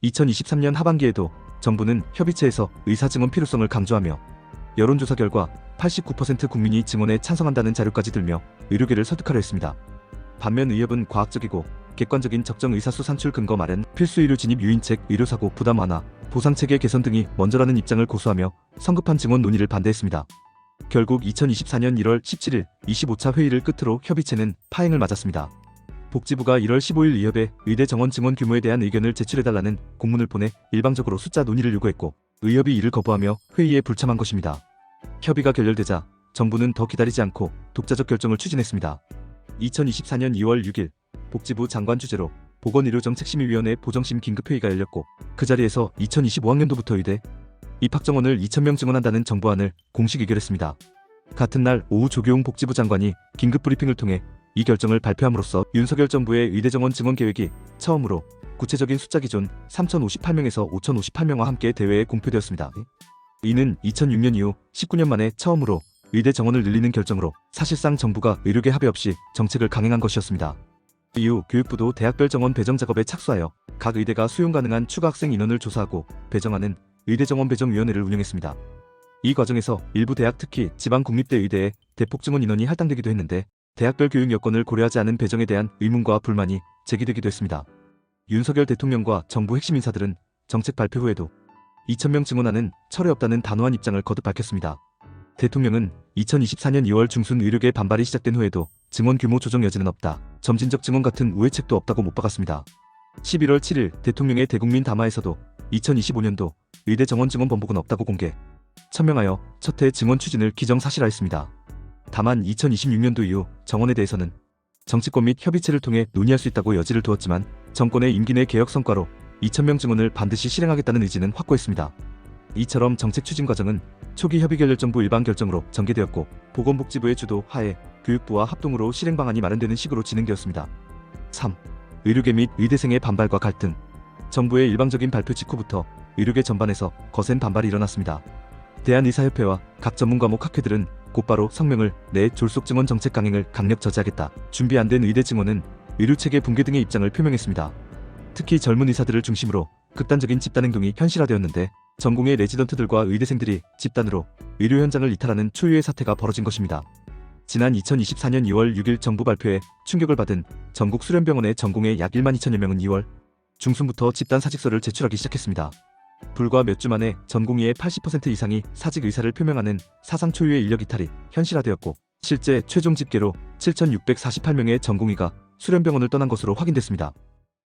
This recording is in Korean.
2023년 하반기에도 정부는 협의체에서 의사 증원 필요성을 강조하며 여론조사 결과 89% 국민이 증원에 찬성한다는 자료까지 들며 의료계를 설득하려 했습니다. 반면 의협은 과학적이고 객관적인 적정 의사수 산출 근거 마련, 필수 의료 진입 유인책, 의료사고 부담 완화, 보상체계 개선 등이 먼저라는 입장을 고수하며 성급한 증원 논의를 반대했습니다. 결국 2024년 1월 17일 25차 회의를 끝으로 협의체는 파행을 맞았습니다. 복지부가 1월 15일 의협에 의대 정원 증원 규모에 대한 의견을 제출해달라는 공문을 보내 일방적으로 숫자 논의를 요구했고 의협이 이를 거부하며 회의에 불참한 것입니다. 협의가 결렬되자 정부는 더 기다리지 않고 독자적 결정을 추진했습니다. 2024년 2월 6일 복지부 장관 주재로 보건의료정책심의위원회 보정심 긴급회의가 열렸고 그 자리에서 2025학년도부터 의대 입학 정원을 2,000명 증원한다는 정부안을 공식 의결했습니다. 같은 날 오후 조규용 복지부 장관이 긴급 브리핑을 통해 이 결정을 발표함으로써 윤석열 정부의 의대 정원 증원 계획이 처음으로 구체적인 숫자 기존 3,058명에서 5,058명과 함께 대외에 공표되었습니다. 이는 2006년 이후 19년 만에 처음으로 의대 정원을 늘리는 결정으로 사실상 정부가 의료계 합의 없이 정책을 강행한 것이었습니다. 이후 교육부도 대학별 정원 배정 작업에 착수하여 각 의대가 수용 가능한 추가 학생 인원을 조사하고 배정하는 의대 정원 배정위원회를 운영했습니다. 이 과정에서 일부 대학 특히 지방 국립대 의대의 대폭 증원 인원이 할당되기도 했는데 대학별 교육 여건을 고려하지 않은 배정에 대한 의문과 불만이 제기되기도 했습니다. 윤석열 대통령과 정부 핵심 인사들은 정책 발표 후에도 2,000명 증원안은 철회 없다는 단호한 입장을 거듭 밝혔습니다. 대통령은 2024년 2월 중순 의료계 반발이 시작된 후에도 증원 규모 조정 여지는 없다, 점진적 증원 같은 우회책도 없다고 못 박았습니다. 11월 7일 대통령의 대국민 담화에서도 2025년도 의대 정원 증원 번복은 없다고 공개, 천명하여 첫해 증원 추진을 기정사실화했습니다. 다만 2026년도 이후 정원에 대해서는 정치권 및 협의체를 통해 논의할 수 있다고 여지를 두었지만 정권의 임기 내 개혁 성과로 2,000명 증원을 반드시 실행하겠다는 의지는 확고했습니다. 이처럼 정책 추진 과정은 초기 협의 결렬 정부 일방 결정으로 전개되었고 보건복지부의 주도 하에 교육부와 합동으로 실행 방안이 마련되는 식으로 진행되었습니다. 3. 의료계 및 의대생의 반발과 갈등. 정부의 일방적인 발표 직후부터 의료계 전반에서 거센 반발이 일어났습니다. 대한의사협회와 각 전문과목 학회들은 곧바로 성명을 내 졸속 증원 정책 강행을 강력 저지하겠다, 준비 안 된 의대 증원은 의료체계 붕괴 등의 입장을 표명했습니다. 특히 젊은 의사들을 중심으로 극단적인 집단 행동이 현실화되었는데 전공의 레지던트들과 의대생들이 집단으로 의료 현장을 이탈하는 초유의 사태가 벌어진 것입니다. 지난 2024년 2월 6일 정부 발표에 충격을 받은 전국 수련병원의 전공의 약 1만 2천여 명은 2월 중순부터 집단 사직서를 제출하기 시작했습니다. 불과 몇 주 만에 전공의의 80% 이상이 사직 의사를 표명하는 사상 초유의 인력 이탈이 현실화되었고 실제 최종 집계로 7,648명의 전공의가 수련병원을 떠난 것으로 확인됐습니다.